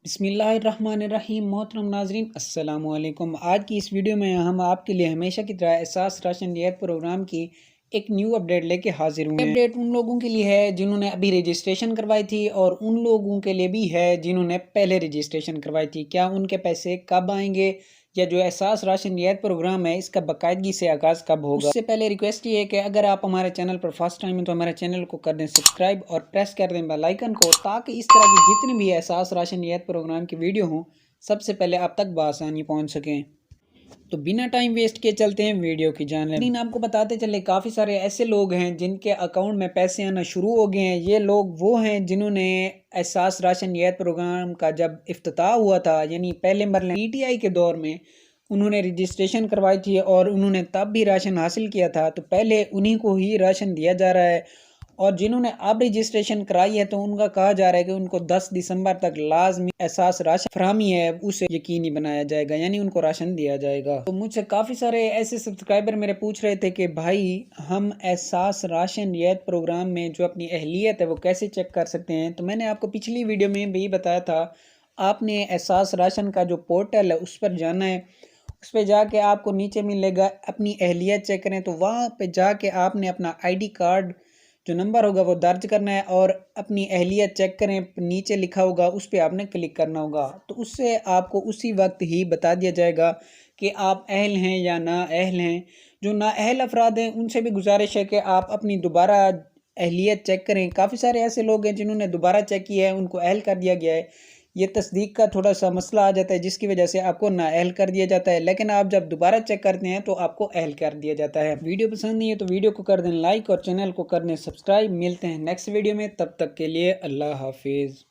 بسم اللہ الرحمن الرحیم۔ محترم ناظرین السلام علیکم۔ آج کی اس ویڈیو میں ہم آپ کے لیے ہمیشہ کی طرح احساس راشن رعایت پروگرام کی ایک نیو اپڈیٹ لے کے حاضر ہوئے ہیں۔ اپڈیٹ ان لوگوں کے لیے ہے جنہوں نے ابھی رجسٹریشن کروائی تھی اور ان لوگوں کے لیے بھی ہے جنہوں نے پہلے رجسٹریشن کروائی تھی۔ کیا ان کے پیسے کب آئیں گے یا جو احساس راشن رعایت پروگرام ہے اس کا باقاعدگی سے آغاز کب ہوگا؟ اس سے پہلے ریکویسٹ یہ ہے کہ اگر آپ ہمارے چینل پر فرسٹ ٹائم ہیں تو ہمارے چینل کو کر دیں سبسکرائب اور پریس کر دیں بیل آئیکن کو، تاکہ اس طرح کی جتنے بھی احساس راشن رعایت پروگرام کی ویڈیو ہوں سب سے پہلے آپ تک بآسانی پہنچ سکیں۔ تو بنا ٹائم ویسٹ کیے چلتے ہیں ویڈیو کی جانب۔ لیکن آپ کو بتاتے چلے کافی سارے ایسے لوگ ہیں جن کے اکاؤنٹ میں پیسے آنا شروع ہو گئے ہیں۔ یہ لوگ وہ ہیں جنہوں نے احساس راشن رعایت پروگرام کا جب افتتاح ہوا تھا، یعنی پہلے مرحلے PTI کے دور میں انہوں نے رجسٹریشن کروائی تھی اور انہوں نے تب بھی راشن حاصل کیا تھا، تو پہلے انہی کو ہی راشن دیا جا رہا ہے۔ اور جنہوں نے اب رجسٹریشن کرائی ہے تو ان کا کہا جا رہا ہے کہ ان کو 10 دسمبر تک لازمی احساس راشن فراہمی ہے اسے یقینی بنایا جائے گا، یعنی ان کو راشن دیا جائے گا۔ تو مجھ سے کافی سارے ایسے سبسکرائبر میرے پوچھ رہے تھے کہ بھائی ہم احساس راشن رعایت پروگرام میں جو اپنی اہلیت ہے وہ کیسے چیک کر سکتے ہیں؟ تو میں نے آپ کو پچھلی ویڈیو میں بھی بتایا تھا، آپ نے احساس راشن کا جو پورٹل ہے اس پر جانا ہے، اس پہ جا کے آپ کو نیچے ملے گا اپنی اہلیت چیک کریں، تو وہاں پہ جا کے آپ نے اپنا ID کارڈ جو نمبر ہوگا وہ درج کرنا ہے اور اپنی اہلیت چیک کریں، نیچے لکھا ہوگا اس پہ آپ نے کلک کرنا ہوگا، تو اس سے آپ کو اسی وقت ہی بتا دیا جائے گا کہ آپ اہل ہیں یا نااہل ہیں۔ جو نااہل افراد ہیں ان سے بھی گزارش ہے کہ آپ اپنی دوبارہ اہلیت چیک کریں۔ کافی سارے ایسے لوگ ہیں جنہوں نے دوبارہ چیک کیا ہے، ان کو اہل کر دیا گیا ہے۔ یہ تصدیق کا تھوڑا سا مسئلہ آ جاتا ہے جس کی وجہ سے آپ کو نااہل کر دیا جاتا ہے، لیکن آپ جب دوبارہ چیک کرتے ہیں تو آپ کو اہل کر دیا جاتا ہے۔ ویڈیو پسند نہیں ہے تو ویڈیو کو کر دیں لائک اور چینل کو کر دیں سبسکرائب۔ ملتے ہیں نیکسٹ ویڈیو میں، تب تک کے لیے اللہ حافظ۔